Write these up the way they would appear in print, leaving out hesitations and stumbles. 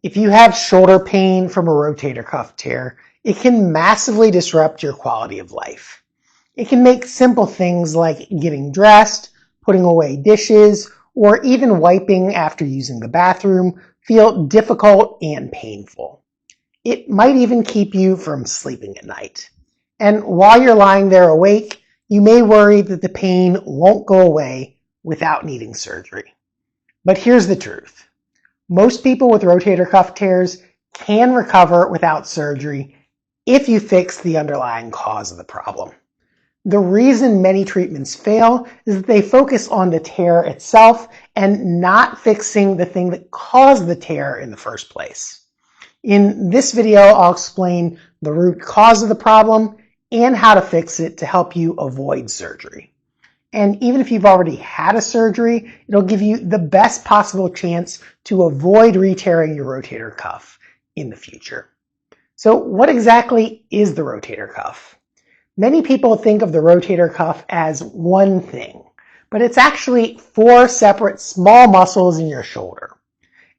If you have shoulder pain from a rotator cuff tear, it can massively disrupt your quality of life. It can make simple things like getting dressed, putting away dishes, or even wiping after using the bathroom feel difficult and painful. It might even keep you from sleeping at night. And while you're lying there awake, you may worry that the pain won't go away without needing surgery. But here's the truth. Most people with rotator cuff tears can recover without surgery if you fix the underlying cause of the problem. The reason many treatments fail is that they focus on the tear itself and not fixing the thing that caused the tear in the first place. In this video, I'll explain the root cause of the problem and how to fix it to help you avoid surgery. And even if you've already had a surgery, it'll give you the best possible chance to avoid re-tearing your rotator cuff in the future. So what exactly is the rotator cuff? Many people think of the rotator cuff as one thing, but it's actually 4 separate small muscles in your shoulder.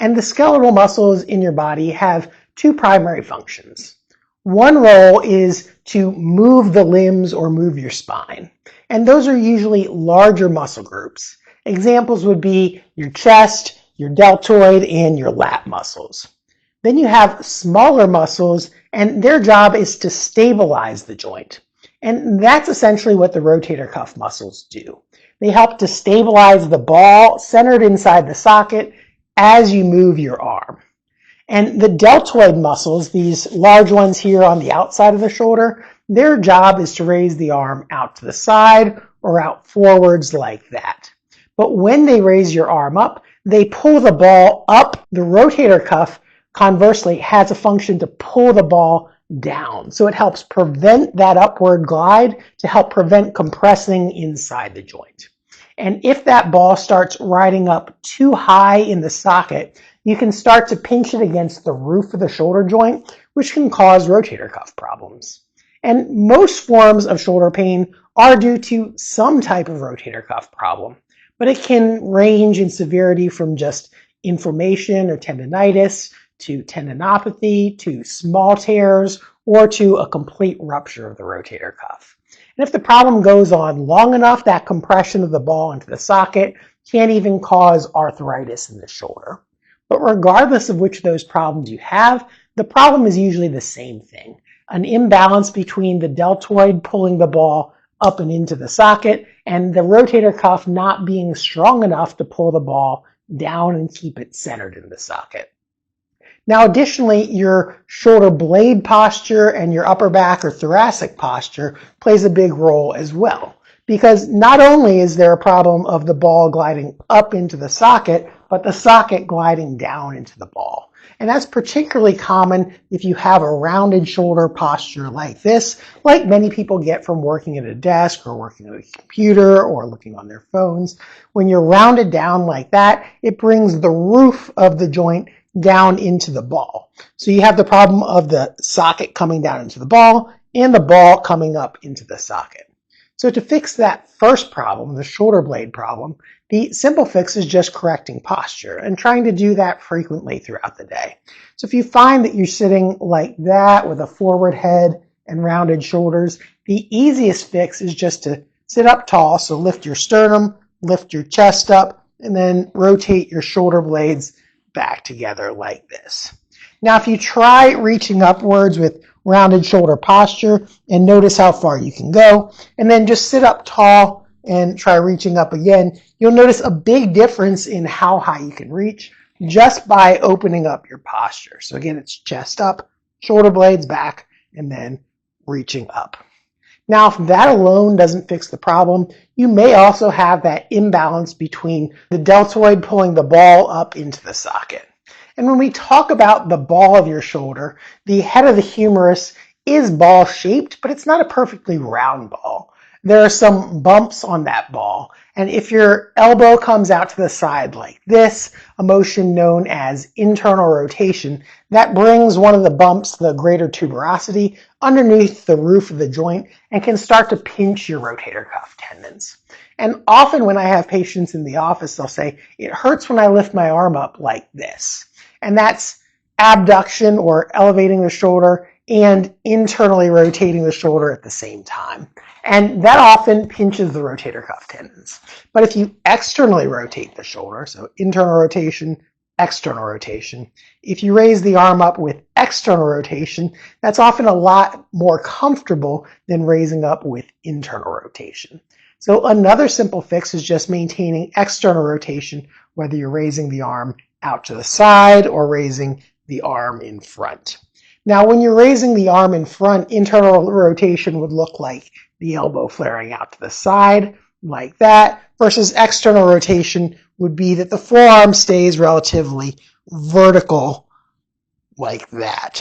And the skeletal muscles in your body have 2 primary functions. One role is to move the limbs or move your spine. And those are usually larger muscle groups. Examples would be your chest, your deltoid, and your lat muscles. Then you have smaller muscles, and their job is to stabilize the joint. And that's essentially what the rotator cuff muscles do. They help to stabilize the ball centered inside the socket as you move your arm. And the deltoid muscles, these large ones here on the outside of the shoulder, their job is to raise the arm out to the side or out forwards like that. But when they raise your arm up, they pull the ball up. The rotator cuff, conversely, has a function to pull the ball down. So it helps prevent that upward glide to help prevent compressing inside the joint. And if that ball starts riding up too high in the socket, you can start to pinch it against the roof of the shoulder joint, which can cause rotator cuff problems. And most forms of shoulder pain are due to some type of rotator cuff problem, but it can range in severity from just inflammation or tendinitis to tendinopathy to small tears or to a complete rupture of the rotator cuff. And if the problem goes on long enough, that compression of the ball into the socket can even cause arthritis in the shoulder. But regardless of which of those problems you have, the problem is usually the same thing. An imbalance between the deltoid pulling the ball up and into the socket and the rotator cuff not being strong enough to pull the ball down and keep it centered in the socket. Now, additionally, your shoulder blade posture and your upper back or thoracic posture plays a big role as well. Because not only is there a problem of the ball gliding up into the socket, but the socket gliding down into the ball. And that's particularly common if you have a rounded shoulder posture like this, like many people get from working at a desk or working at a computer or looking on their phones. When you're rounded down like that, it brings the roof of the joint down into the ball. So you have the problem of the socket coming down into the ball and the ball coming up into the socket. So to fix that first problem, the shoulder blade problem, the simple fix is just correcting posture and trying to do that frequently throughout the day. So if you find that you're sitting like that with a forward head and rounded shoulders, the easiest fix is just to sit up tall. So lift your sternum, lift your chest up, and then rotate your shoulder blades back together like this. Now, if you try reaching upwards with rounded shoulder posture and notice how far you can go, and then just sit up tall and try reaching up again, you'll notice a big difference in how high you can reach just by opening up your posture. So again, it's chest up, shoulder blades back, and then reaching up. Now, if that alone doesn't fix the problem, you may also have that imbalance between the deltoid pulling the ball up into the socket. And when we talk about the ball of your shoulder, the head of the humerus is ball-shaped, but it's not a perfectly round ball. There are some bumps on that ball. And if your elbow comes out to the side like this, a motion known as internal rotation, that brings one of the bumps, the greater tuberosity, underneath the roof of the joint and can start to pinch your rotator cuff tendons. And often when I have patients in the office, they'll say, it hurts when I lift my arm up like this. And that's abduction or elevating the shoulder, and internally rotating the shoulder at the same time. And that often pinches the rotator cuff tendons. But if you externally rotate the shoulder, so internal rotation, external rotation, if you raise the arm up with external rotation, that's often a lot more comfortable than raising up with internal rotation. So another simple fix is just maintaining external rotation, whether you're raising the arm out to the side or raising the arm in front. Now, when you're raising the arm in front, internal rotation would look like the elbow flaring out to the side, like that, versus external rotation would be that the forearm stays relatively vertical, like that.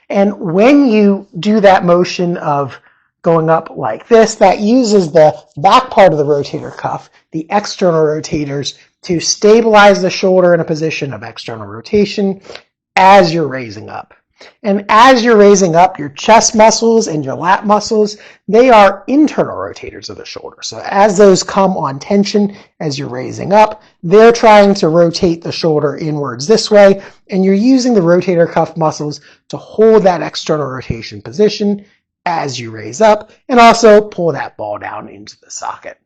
And when you do that motion of going up like this, that uses the back part of the rotator cuff, the external rotators, to stabilize the shoulder in a position of external rotation as you're raising up. And as you're raising up, your chest muscles and your lat muscles, they are internal rotators of the shoulder. So as those come on tension as you're raising up, they're trying to rotate the shoulder inwards this way, and you're using the rotator cuff muscles to hold that external rotation position as you raise up, and also pull that ball down into the socket.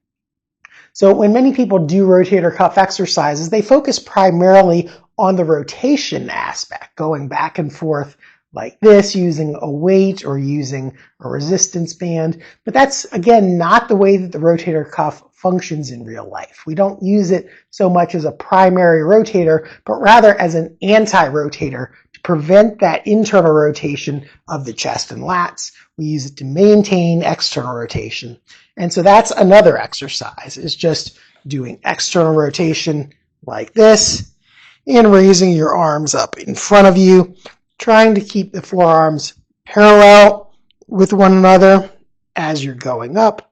So when many people do rotator cuff exercises, they focus primarily on the rotation aspect, going back and forth like this, using a weight or using a resistance band. But that's, again, not the way that the rotator cuff functions in real life. We don't use it so much as a primary rotator, but rather as an anti-rotator to prevent that internal rotation of the chest and lats. We use it to maintain external rotation. And so that's another exercise, is just doing external rotation like this and raising your arms up in front of you, trying to keep the forearms parallel with one another as you're going up.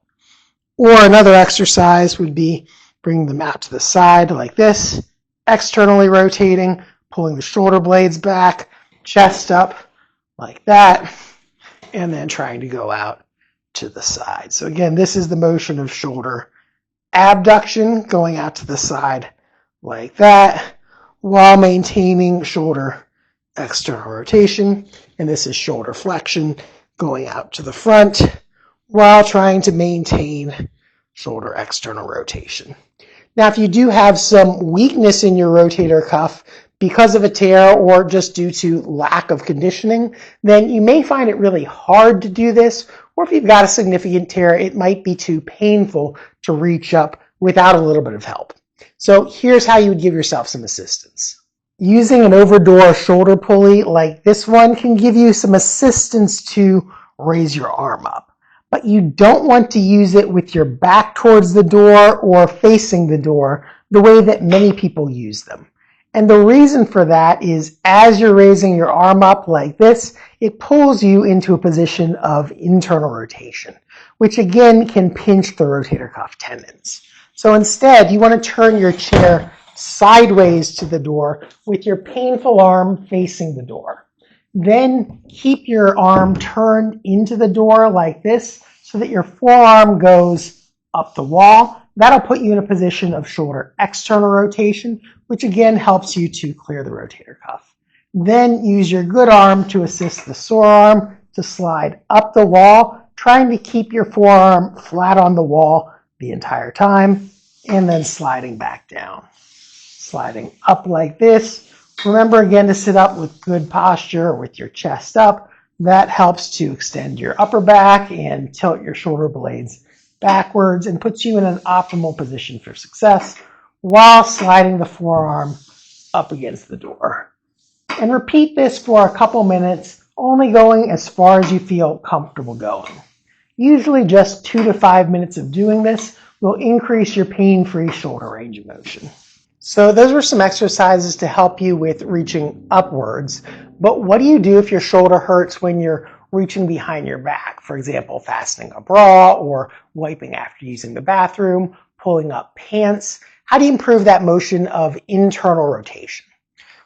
Or another exercise would be bringing them out to the side like this, externally rotating, pulling the shoulder blades back, chest up like that, and then trying to go out to the side. So again, this is the motion of shoulder abduction, going out to the side like that, while maintaining shoulder external rotation. And this is shoulder flexion, going out to the front while trying to maintain shoulder external rotation. Now, if you do have some weakness in your rotator cuff because of a tear or just due to lack of conditioning, then you may find it really hard to do this. Or if you've got a significant tear, it might be too painful to reach up without a little bit of help. So here's how you would give yourself some assistance. Using an over-door shoulder pulley like this one can give you some assistance to raise your arm up. But you don't want to use it with your back towards the door or facing the door the way that many people use them. And the reason for that is as you're raising your arm up like this, it pulls you into a position of internal rotation, which again can pinch the rotator cuff tendons. So instead, you want to turn your chair sideways to the door with your painful arm facing the door. Then keep your arm turned into the door like this so that your forearm goes up the wall. That'll put you in a position of shoulder external rotation, which again helps you to clear the rotator cuff. Then use your good arm to assist the sore arm to slide up the wall, trying to keep your forearm flat on the wall the entire time, and then sliding back down. Sliding up like this. Remember again to sit up with good posture with your chest up. That helps to extend your upper back and tilt your shoulder blades backwards and puts you in an optimal position for success while sliding the forearm up against the door. And repeat this for a couple minutes, only going as far as you feel comfortable going. Usually just 2 to 5 minutes of doing this will increase your pain-free shoulder range of motion. So those were some exercises to help you with reaching upwards. But what do you do if your shoulder hurts when you're reaching behind your back? For example, fastening a bra or wiping after using the bathroom, pulling up pants. How do you improve that motion of internal rotation?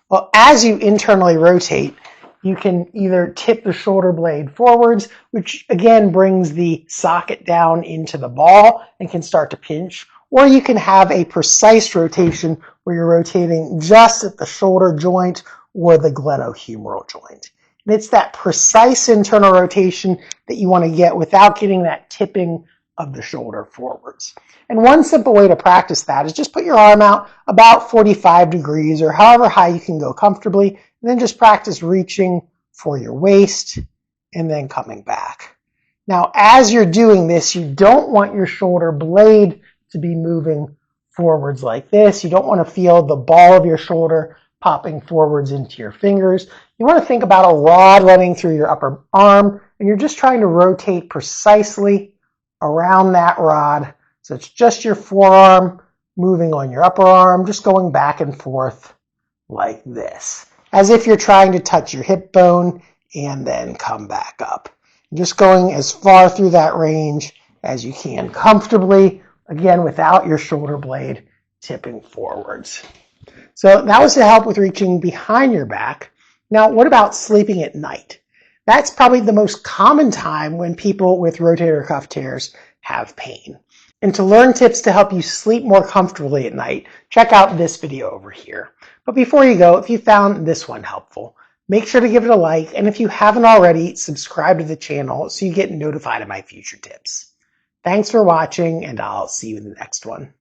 Well, as you internally rotate, you can either tip the shoulder blade forwards, which again brings the socket down into the ball and can start to pinch, or you can have a precise rotation where you're rotating just at the shoulder joint or the glenohumeral joint. And it's that precise internal rotation that you want to get without getting that tipping of the shoulder forwards. And one simple way to practice that is just put your arm out about 45 degrees or however high you can go comfortably, and then just practice reaching for your waist and then coming back. Now, as you're doing this, you don't want your shoulder blade to be moving forwards like this. You don't want to feel the ball of your shoulder popping forwards into your fingers. You want to think about a rod running through your upper arm, and you're just trying to rotate precisely around that rod. So it's just your forearm moving on your upper arm, just going back and forth like this, as if you're trying to touch your hip bone and then come back up. Just going as far through that range as you can comfortably, again, without your shoulder blade tipping forwards. So that was to help with reaching behind your back. Now, what about sleeping at night? That's probably the most common time when people with rotator cuff tears have pain. And to learn tips to help you sleep more comfortably at night, check out this video over here. But before you go, if you found this one helpful, make sure to give it a like, and if you haven't already, subscribe to the channel so you get notified of my future tips. Thanks for watching, and I'll see you in the next one.